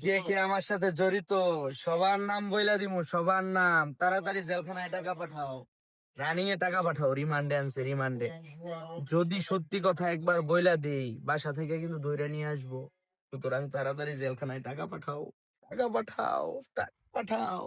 কে কে আমার সাথে জড়িত সবার নাম বইলা দিমু, সবার নাম। তাড়াতাড়ি জেলখানায় টাকা পাঠাও, রানিং এ টাকা পাঠাও। রিমান্ডে আনছে, রিমান্ডে। যদি সত্যি কথা একবার বইলা দেই, বাসা থেকে কিন্তু ধইরা নিয়ে আসবো। সুতরাং তাড়াতাড়ি জেলখানায় টাকা পাঠাও, টাকা পাঠাও, টাকা পাঠাও।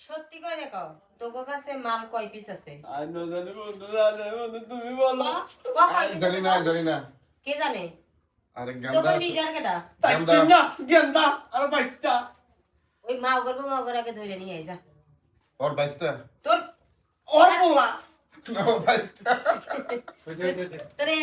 সত্যি করে কও তোর কাছে মাল কয় পিস আছে? তুমি বলো। জানি না কে জানে? আরে তোর গান্দা লিডার কেডা? গেন্দা গেন্দা আর বাইস্তা। ওই মা ওগরাকে ধরে নিয়ে আই যা। ওর বাইস্তা তোর ওর পোলা। না ওর বাইস্তা তোরে